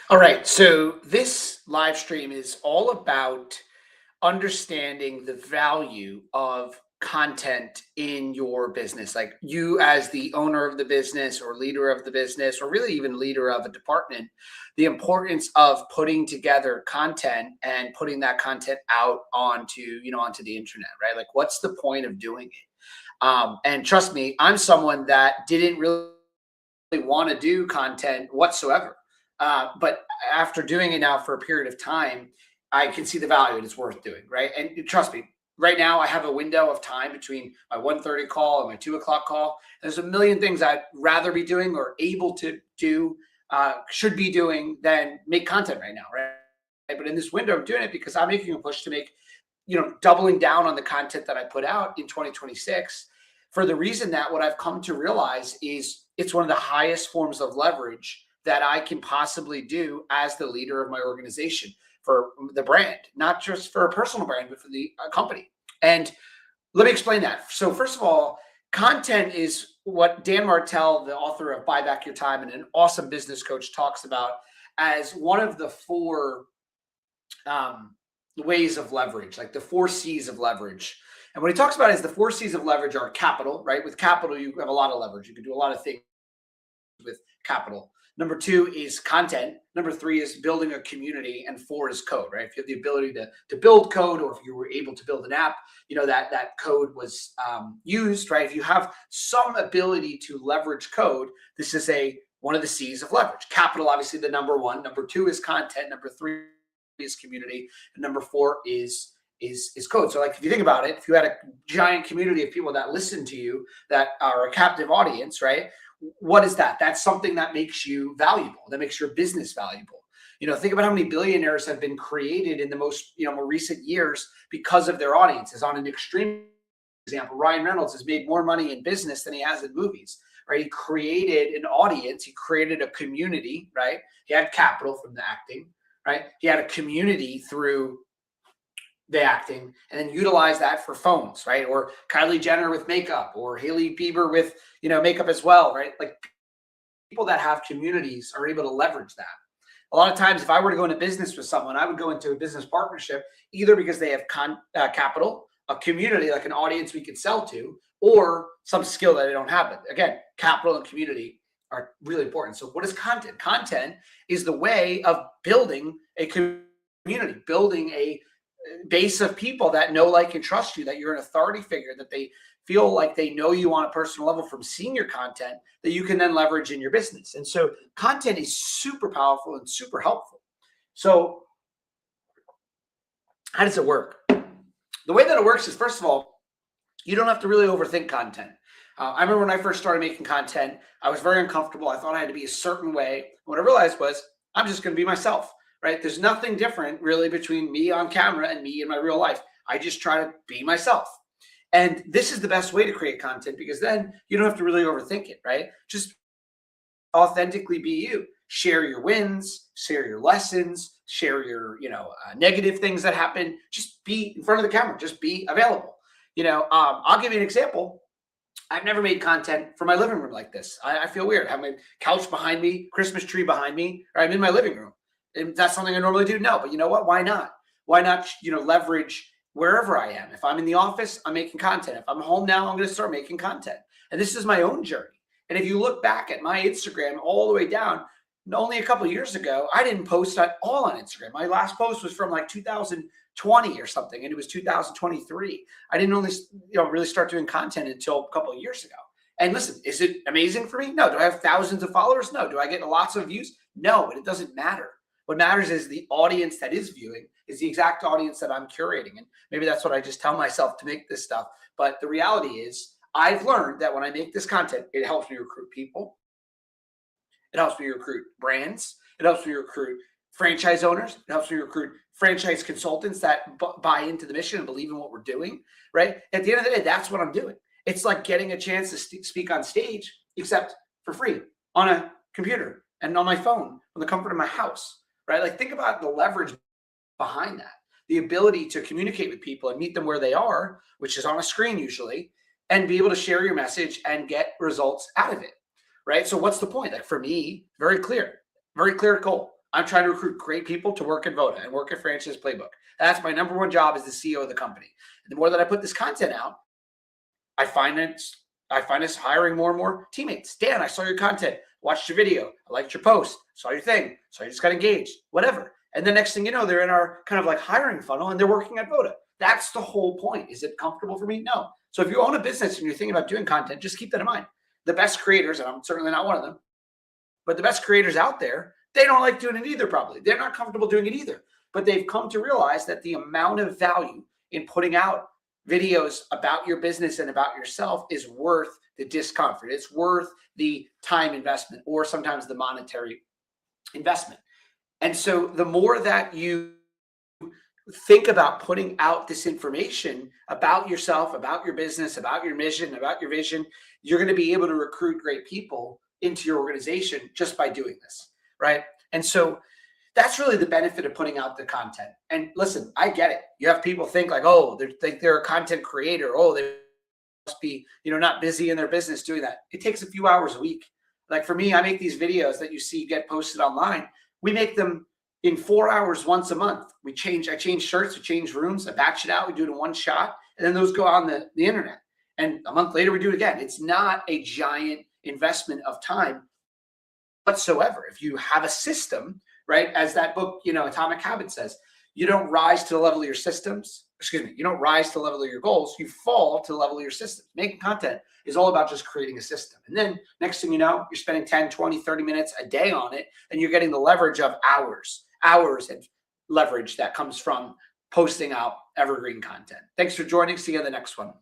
All right. So this live stream is all about understanding the value of content in your business. Like you, as the owner of the business or leader of the business, or really even leader of a department, the importance of putting together content and putting that content out onto the internet, right? Like, what's the point of doing it? And trust me, I'm someone that didn't really want to do content whatsoever. But after doing it now for a period of time, I can see the value and it's worth doing, right? And trust me, right now I have a window of time between my 1:30 call and my 2 o'clock call. There's a million things I'd rather be doing or able to do, should be doing than make content right now, right? But in this window, I'm doing it because I'm making a push to make, doubling down on the content that I put out in 2026 for the reason that what I've come to realize is it's one of the highest forms of leverage that I can possibly do as the leader of my organization for the brand, not just for a personal brand, but for the company. And let me explain that. So, first of all, content is what Dan Martell, the author of Buy Back Your Time and an awesome business coach, talks about as one of the four um, ways of leverage, like the four C's of leverage. And what he talks about is the four C's of leverage are capital, right? With capital, you have a lot of leverage. You can do a lot of things with capital. Number two is content. Number three is building a community, and four is code, right? If you have the ability to build code, or if you were able to build an app, that code was used, right? If you have some ability to leverage code, this is one of the C's of leverage. Capital, obviously, the number one. Number two is content. Number three is community, and number four is code. So, like, if you think about it, if you had a giant community of people that listen to you, that are a captive audience, right? What is that? That's something that makes you valuable, that makes your business valuable. Think about how many billionaires have been created in the most, more recent years because of their audiences. On an extreme example, Ryan Reynolds has made more money in business than he has in movies, right? He created an audience, he created a community, right? He had capital from the acting, right? He had a community through the acting, and then utilize that for phones, right? Or Kylie Jenner with makeup, or Haley Bieber with, makeup as well, right? Like, people that have communities are able to leverage that. A lot of times, if I were to go into business with someone, I would go into a business partnership either because they have capital, a community, like an audience we could sell to, or some skill that they don't have. But again, capital and community are really important. So what is content? Content is the way of building a community, building a base of people that know, like, and trust you, that you're an authority figure, that they feel like they know you on a personal level from seeing your content, that you can then leverage in your business. And so content is super powerful and super helpful. So how does it work? The way that it works is, first of all, you don't have to really overthink content. I remember when I first started making content, I was very uncomfortable. I thought I had to be a certain way. What I realized was I'm just going to be myself, right? There's nothing different really between me on camera and me in my real life. I just try to be myself. And this is the best way to create content, because then you don't have to really overthink it, right? Just authentically be you. Share your wins, share your lessons, share your, negative things that happen. Just be in front of the camera, just be available. I'll give you an example. I've never made content for my living room like this. I feel weird. I have my couch behind me, Christmas tree behind me, or I'm in my living room. And that's something I normally do. No, but you know what? Why not? Why not, leverage wherever I am? If I'm in the office, I'm making content. If I'm home now, I'm going to start making content. And this is my own journey. And if you look back at my Instagram all the way down, only a couple of years ago, I didn't post at all on Instagram. My last post was from like 2020 or something, and it was 2023. I didn't only, really start doing content until a couple of years ago. And listen, is it amazing for me? No. Do I have thousands of followers? No. Do I get lots of views? No, but it doesn't matter. What matters is the audience that is viewing is the exact audience that I'm curating. And maybe that's what I just tell myself to make this stuff. But the reality is, I've learned that when I make this content, it helps me recruit people. It helps me recruit brands. It helps me recruit franchise owners. It helps me recruit franchise consultants that buy into the mission and believe in what we're doing, right? At the end of the day, that's what I'm doing. It's like getting a chance to speak on stage, except for free, on a computer and on my phone from the comfort of my house, right? Like, think about the leverage behind that. The ability to communicate with people and meet them where they are, which is on a screen usually, and be able to share your message and get results out of it, right? So what's the point? Like, for me, very clear goal. I'm trying to recruit great people to work at Voda and work at Franchise Playbook. That's my number one job as the CEO of the company. And the more that I put this content out, I find us hiring more and more teammates. Dan, I saw your content, watched your video, I liked your post, saw your thing, so I just got engaged, whatever. And the next thing you know, they're in our kind of like hiring funnel and they're working at Voda. That's the whole point. Is it comfortable for me? No. So if you own a business and you're thinking about doing content, just keep that in mind. The best creators, and I'm certainly not one of them, but the best creators out there, they don't like doing it either, probably. They're not comfortable doing it either. But they've come to realize that the amount of value in putting out videos about your business and about yourself is worth the discomfort. It's worth the time investment or sometimes the monetary investment. And so the more that you think about putting out this information about yourself, about your business, about your mission, about your vision, you're going to be able to recruit great people into your organization just by doing this, right? And so that's really the benefit of putting out the content. And listen, I get it. You have people think like, oh, they're a content creator. Oh, they must be, not busy in their business doing that. It takes a few hours a week. Like for me, I make these videos that you see get posted online. We make them in 4 hours once a month. I change shirts, we change rooms, I batch it out, we do it in one shot, and then those go on the internet. And a month later, we do it again. It's not a giant investment of time whatsoever. If you have a system, right, as that book, Atomic Habits says, you don't rise to the level of your systems. You don't rise to the level of your goals. You fall to the level of your systems. Making content is all about just creating a system. And then next thing you know, you're spending 10, 20, 30 minutes a day on it, and you're getting the leverage of hours and leverage that comes from posting out evergreen content. Thanks for joining. See you on the next one.